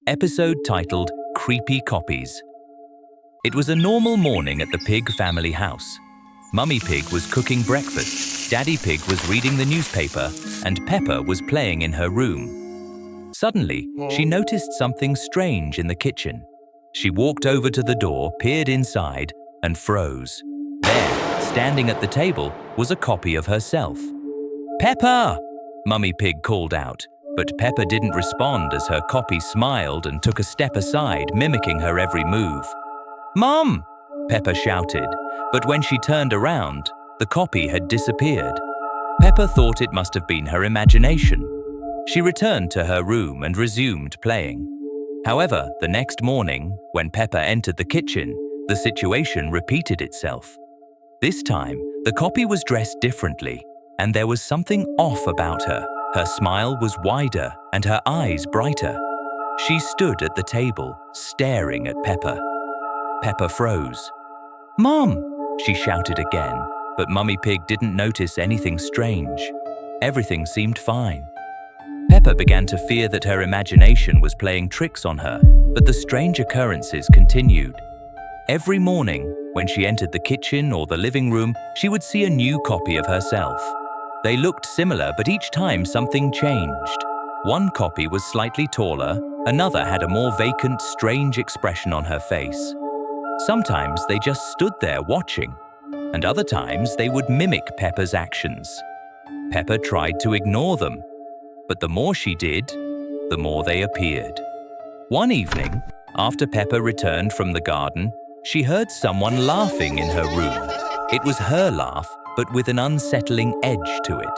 Episode titled Creepy Copies. It was a normal morning at the Pig family house. Mummy Pig was cooking breakfast, Daddy Pig was reading the newspaper, and Peppa was playing in her room. Suddenly, she noticed something strange in the kitchen. She walked over to the door, peered inside, and froze. There, standing at the table, was a copy of herself. "Peppa!" Mummy Pig called out, but Peppa didn't respond as her copy smiled and took a step aside, mimicking her every move. "Mom!" Peppa shouted, but when she turned around, the copy had disappeared. Peppa thought it must have been her imagination. She returned to her room and resumed playing. However, the next morning, when Peppa entered the kitchen, the situation repeated itself. This time, the copy was dressed differently, and there was something off about her. Her smile was wider and her eyes brighter. She stood at the table, staring at Peppa. Peppa froze. "Mom!" she shouted again, but Mummy Pig didn't notice anything strange. Everything seemed fine. Peppa began to fear that her imagination was playing tricks on her, but the strange occurrences continued. Every morning, when she entered the kitchen or the living room, she would see a new copy of herself. They looked similar, but each time something changed. One copy was slightly taller, another had a more vacant, strange expression on her face. Sometimes they just stood there watching, and other times they would mimic Peppa's actions. Peppa tried to ignore them, but the more she did, the more they appeared. One evening, after Peppa returned from the garden, she heard someone laughing in her room. It was her laugh, but with an unsettling edge to it.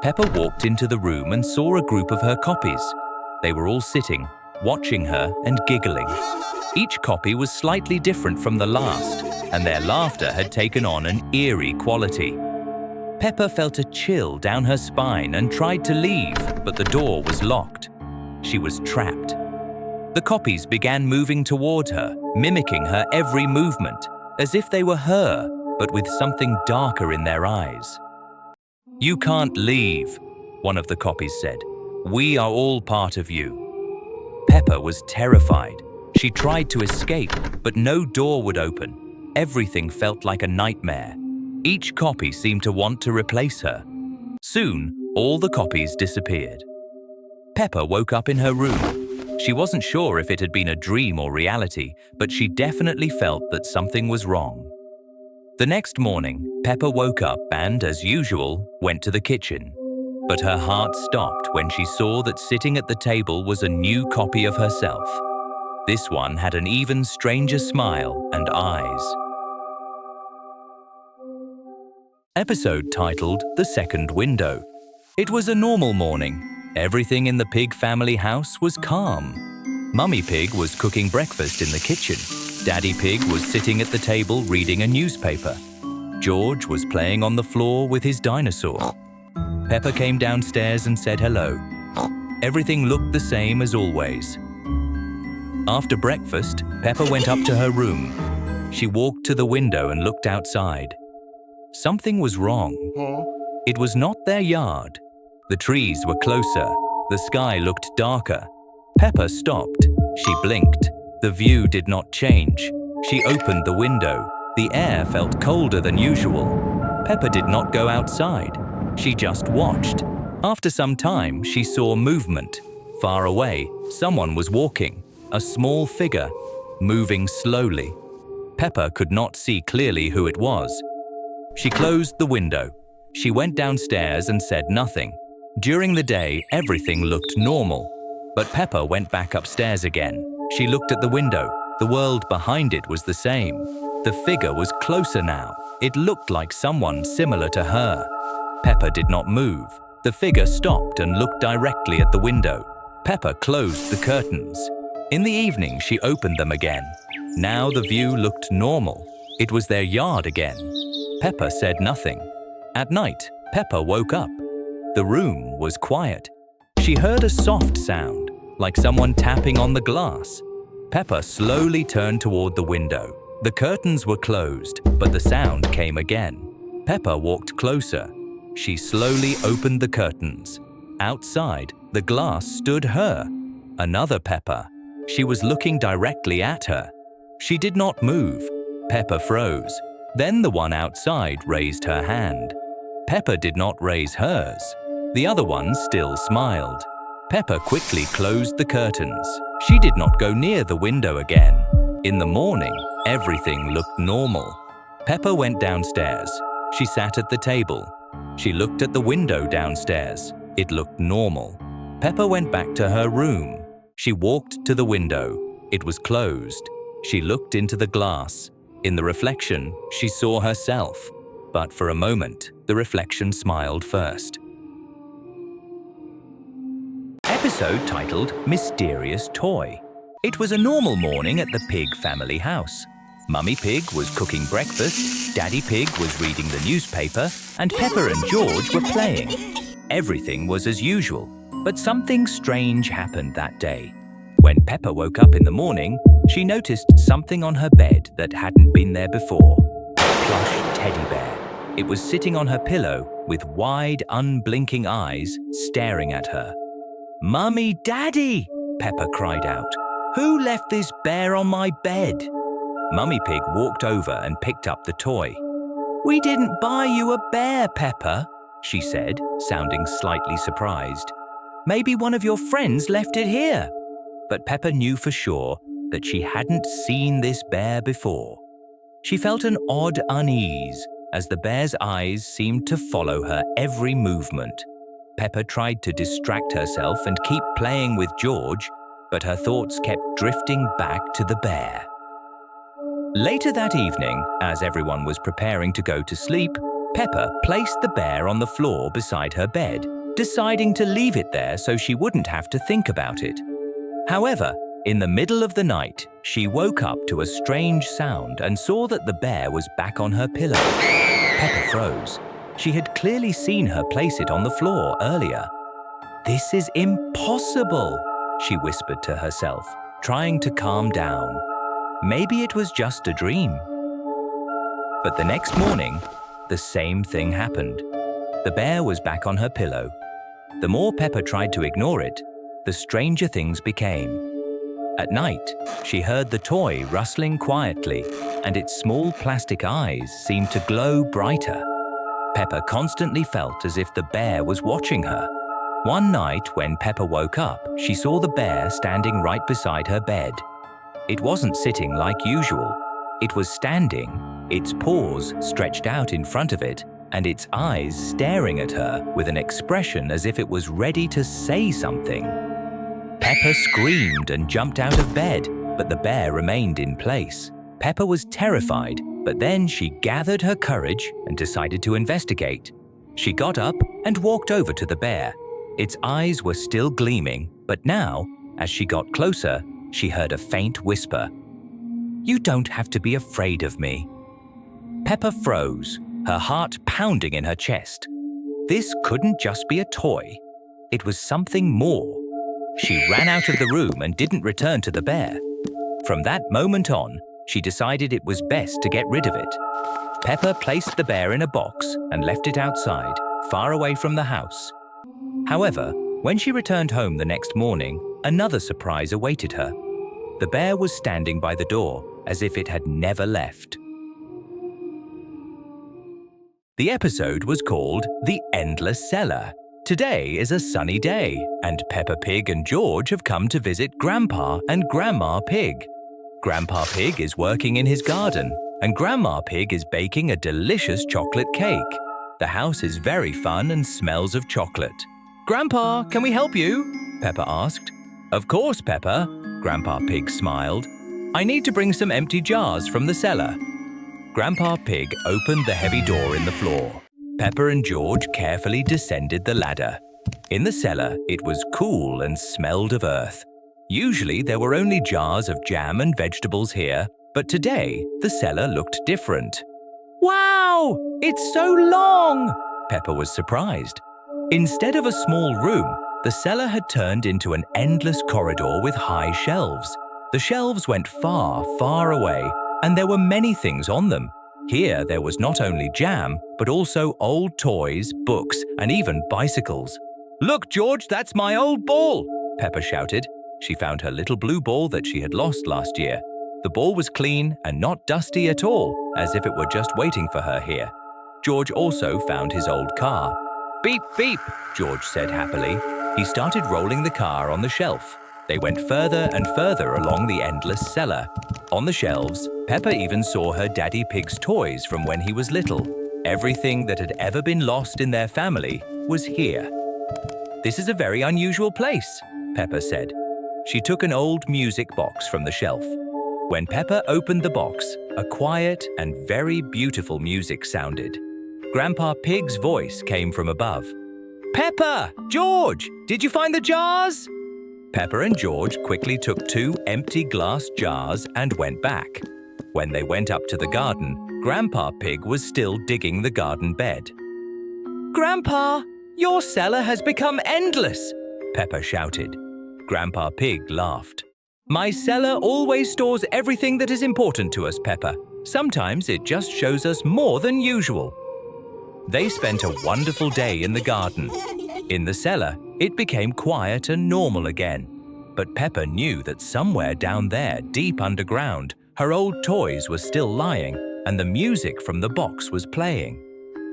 Peppa walked into the room and saw a group of her copies. They were all sitting, watching her and giggling. Each copy was slightly different from the last, and their laughter had taken on an eerie quality. Peppa felt a chill down her spine and tried to leave, but the door was locked. She was trapped. The copies began moving toward her, mimicking her every movement, as if they were her, but with something darker in their eyes. "You can't leave," one of the copies said. "We are all part of you." Peppa was terrified. She tried to escape, but no door would open. Everything felt like a nightmare. Each copy seemed to want to replace her. Soon, all the copies disappeared. Peppa woke up in her room. She wasn't sure if it had been a dream or reality, but she definitely felt that something was wrong. The next morning, Peppa woke up and, as usual, went to the kitchen. But her heart stopped when she saw that sitting at the table was a new copy of herself. This one had an even stranger smile and eyes. Episode titled The Second Window. It was a normal morning. Everything in the Pig family house was calm. Mummy Pig was cooking breakfast in the kitchen. Daddy Pig was sitting at the table reading a newspaper. George was playing on the floor with his dinosaur. Peppa came downstairs and said hello. Everything looked the same as always. After breakfast, Peppa went up to her room. She walked to the window and looked outside. Something was wrong. It was not their yard. The trees were closer. The sky looked darker. Peppa stopped. She blinked. The view did not change. She opened the window. The air felt colder than usual. Peppa did not go outside. She just watched. After some time, she saw movement. Far away, someone was walking, a small figure, moving slowly. Peppa could not see clearly who it was. She closed the window. She went downstairs and said nothing. During the day, everything looked normal. But Peppa went back upstairs again. She looked at the window. The world behind it was the same. The figure was closer now. It looked like someone similar to her. Peppa did not move. The figure stopped and looked directly at the window. Peppa closed the curtains. In the evening, she opened them again. Now the view looked normal. It was their yard again. Peppa said nothing. At night, Peppa woke up. The room was quiet. She heard a soft sound, like someone tapping on the glass. Peppa slowly turned toward the window. The curtains were closed, but the sound came again. Peppa walked closer. She slowly opened the curtains. Outside, the glass stood her, another Peppa. She was looking directly at her. She did not move. Peppa froze. Then the one outside raised her hand. Peppa did not raise hers. The other one still smiled. Peppa quickly closed the curtains. She did not go near the window again. In the morning, everything looked normal. Peppa went downstairs. She sat at the table. She looked at the window downstairs. It looked normal. Peppa went back to her room. She walked to the window. It was closed. She looked into the glass. In the reflection, she saw herself. But for a moment, the reflection smiled first. Episode titled Mysterious Toy. It was a normal morning at the Pig family house. Mummy Pig was cooking breakfast, Daddy Pig was reading the newspaper, and Peppa and George were playing. Everything was as usual, but something strange happened that day. When Peppa woke up in the morning, she noticed something on her bed that hadn't been there before. A plush teddy bear. It was sitting on her pillow with wide, unblinking eyes staring at her. "Mummy, Daddy!" Peppa cried out. "Who left this bear on my bed?" Mummy Pig walked over and picked up the toy. "We didn't buy you a bear, Peppa," she said, sounding slightly surprised. "Maybe one of your friends left it here." But Peppa knew for sure that she hadn't seen this bear before. She felt an odd unease as the bear's eyes seemed to follow her every movement. Peppa tried to distract herself and keep playing with George, but her thoughts kept drifting back to the bear. Later that evening, as everyone was preparing to go to sleep, Peppa placed the bear on the floor beside her bed, deciding to leave it there so she wouldn't have to think about it. However, in the middle of the night, she woke up to a strange sound and saw that the bear was back on her pillow. Peppa froze. She had clearly seen her place it on the floor earlier. "This is impossible," she whispered to herself, trying to calm down. Maybe it was just a dream. But the next morning, the same thing happened. The bear was back on her pillow. The more Peppa tried to ignore it, the stranger things became. At night, she heard the toy rustling quietly, and its small plastic eyes seemed to glow brighter. Peppa constantly felt as if the bear was watching her. One night, when Peppa woke up, she saw the bear standing right beside her bed. It wasn't sitting like usual. It was standing, its paws stretched out in front of it, and its eyes staring at her with an expression as if it was ready to say something. Peppa screamed and jumped out of bed, but the bear remained in place. Peppa was terrified, but then she gathered her courage and decided to investigate. She got up and walked over to the bear. Its eyes were still gleaming, but now, as she got closer, she heard a faint whisper. "You don't have to be afraid of me." Peppa froze, her heart pounding in her chest. This couldn't just be a toy. It was something more. She ran out of the room and didn't return to the bear. From that moment on, she decided it was best to get rid of it. Peppa placed the bear in a box and left it outside, far away from the house. However, when she returned home the next morning, another surprise awaited her. The bear was standing by the door, as if it had never left. The episode was called The Endless Cellar. Today is a sunny day, and Peppa Pig and George have come to visit Grandpa and Grandma Pig. Grandpa Pig is working in his garden, and Grandma Pig is baking a delicious chocolate cake. The house is very fun and smells of chocolate. "Grandpa, can we help you?" Peppa asked. "Of course, Peppa," Grandpa Pig smiled. "I need to bring some empty jars from the cellar." Grandpa Pig opened the heavy door in the floor. Peppa and George carefully descended the ladder. In the cellar, it was cool and smelled of earth. Usually, there were only jars of jam and vegetables here, but today, the cellar looked different. "Wow! It's so long!" Peppa was surprised. Instead of a small room, the cellar had turned into an endless corridor with high shelves. The shelves went far, far away, and there were many things on them. Here, there was not only jam, but also old toys, books, and even bicycles. "Look, George, that's my old ball!" Peppa shouted. She found her little blue ball that she had lost last year. The ball was clean and not dusty at all, as if it were just waiting for her here. George also found his old car. "Beep, beep," George said happily. He started rolling the car on the shelf. They went further and further along the endless cellar. On the shelves, Peppa even saw her Daddy Pig's toys from when he was little. Everything that had ever been lost in their family was here. "This is a very unusual place," Peppa said. She took an old music box from the shelf. When Peppa opened the box, a quiet and very beautiful music sounded. Grandpa Pig's voice came from above. "Peppa! George! Did you find the jars?" Peppa and George quickly took 2 empty glass jars and went back. When they went up to the garden, Grandpa Pig was still digging the garden bed. "Grandpa, your cellar has become endless," Peppa shouted. Grandpa Pig laughed. "My cellar always stores everything that is important to us, Peppa. Sometimes it just shows us more than usual." They spent a wonderful day in the garden. In the cellar, it became quiet and normal again. But Peppa knew that somewhere down there, deep underground, her old toys were still lying and the music from the box was playing.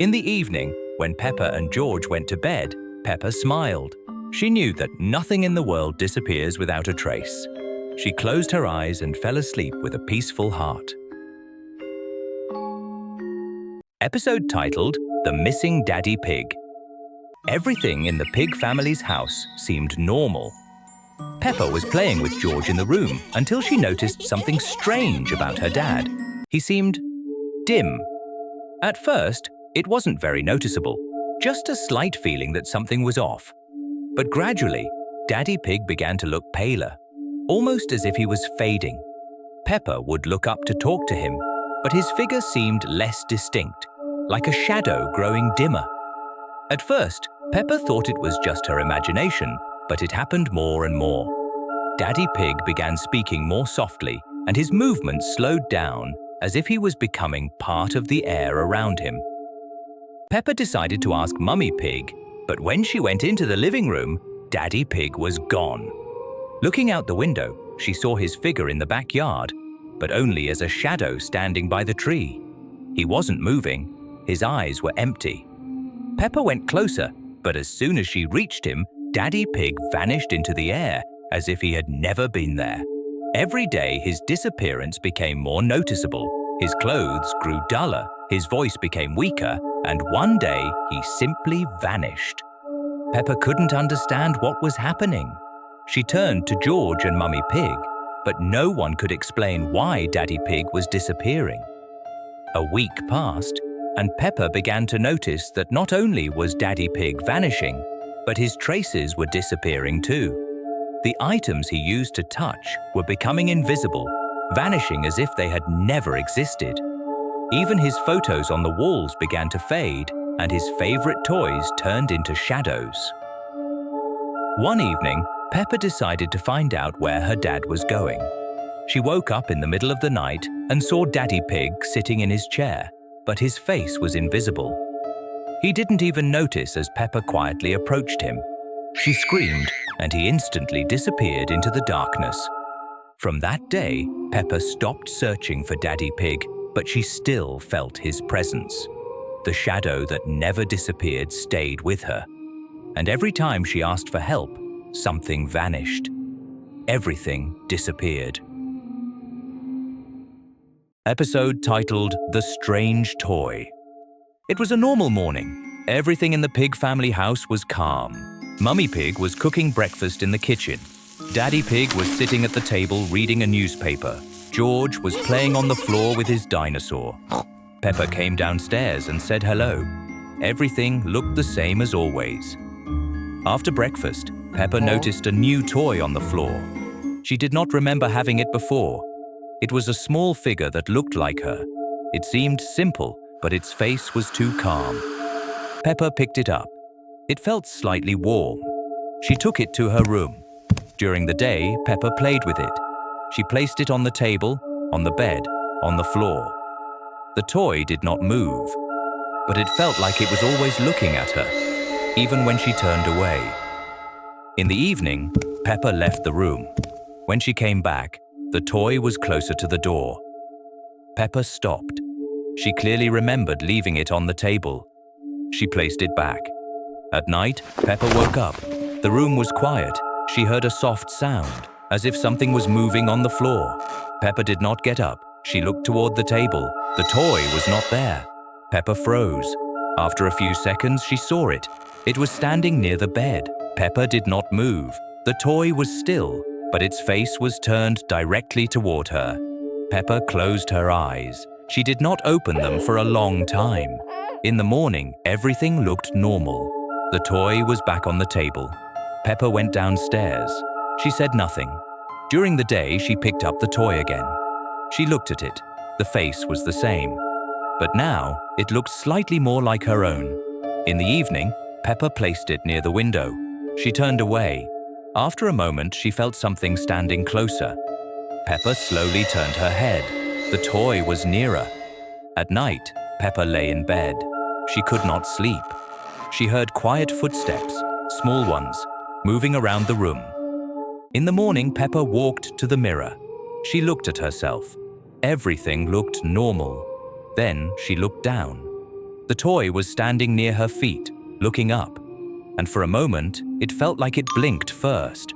In the evening, when Peppa and George went to bed, Peppa smiled. She knew that nothing in the world disappears without a trace. She closed her eyes and fell asleep with a peaceful heart. Episode titled The Missing Daddy Pig. Everything in the pig family's house seemed normal. Peppa was playing with George in the room until she noticed something strange about her dad. He seemed dim. At first, it wasn't very noticeable, just a slight feeling that something was off. But gradually, Daddy Pig began to look paler, almost as if he was fading. Peppa would look up to talk to him, but his figure seemed less distinct, like a shadow growing dimmer. At first, Peppa thought it was just her imagination, but it happened more and more. Daddy Pig began speaking more softly, and his movements slowed down as if he was becoming part of the air around him. Peppa decided to ask Mummy Pig, but when she went into the living room, Daddy Pig was gone. Looking out the window, she saw his figure in the backyard, but only as a shadow standing by the tree. He wasn't moving. His eyes were empty. Peppa went closer, but as soon as she reached him, Daddy Pig vanished into the air as if he had never been there. Every day, his disappearance became more noticeable. His clothes grew duller, his voice became weaker, and one day he simply vanished. Peppa couldn't understand what was happening. She turned to George and Mummy Pig, but no one could explain why Daddy Pig was disappearing. A week passed, and Peppa began to notice that not only was Daddy Pig vanishing, but his traces were disappearing too. The items he used to touch were becoming invisible, vanishing as if they had never existed. Even his photos on the walls began to fade, and his favorite toys turned into shadows. One evening, Peppa decided to find out where her dad was going. She woke up in the middle of the night and saw Daddy Pig sitting in his chair, but his face was invisible. He didn't even notice as Peppa quietly approached him. She screamed, and he instantly disappeared into the darkness. From that day, Peppa stopped searching for Daddy Pig, but she still felt his presence. The shadow that never disappeared stayed with her. And every time she asked for help, something vanished. Everything disappeared. Episode titled The Strange Toy. It was a normal morning. Everything in the pig family house was calm. Mummy Pig was cooking breakfast in the kitchen. Daddy Pig was sitting at the table reading a newspaper. George was playing on the floor with his dinosaur. Peppa came downstairs and said hello. Everything looked the same as always. After breakfast, Peppa noticed a new toy on the floor. She did not remember having it before. It was a small figure that looked like her. It seemed simple, but its face was too calm. Peppa picked it up. It felt slightly warm. She took it to her room. During the day, Peppa played with it. She placed it on the table, on the bed, on the floor. The toy did not move, but it felt like it was always looking at her, even when she turned away. In the evening, Peppa left the room. When she came back, the toy was closer to the door. Peppa stopped. She clearly remembered leaving it on the table. She placed it back. At night, Peppa woke up. The room was quiet. She heard a soft sound, as if something was moving on the floor. Peppa did not get up. She looked toward the table. The toy was not there. Peppa froze. After a few seconds, she saw it. It was standing near the bed. Peppa did not move. The toy was still, but its face was turned directly toward her. Peppa closed her eyes. She did not open them for a long time. In the morning, everything looked normal. The toy was back on the table. Peppa went downstairs. She said nothing. During the day, she picked up the toy again. She looked at it. The face was the same. But now, it looked slightly more like her own. In the evening, Peppa placed it near the window. She turned away. After a moment, she felt something standing closer. Peppa slowly turned her head. The toy was nearer. At night, Peppa lay in bed. She could not sleep. She heard quiet footsteps, small ones, moving around the room. In the morning, Peppa walked to the mirror. She looked at herself. Everything looked normal. Then she looked down. The toy was standing near her feet, looking up. And for a moment, it felt like it blinked first.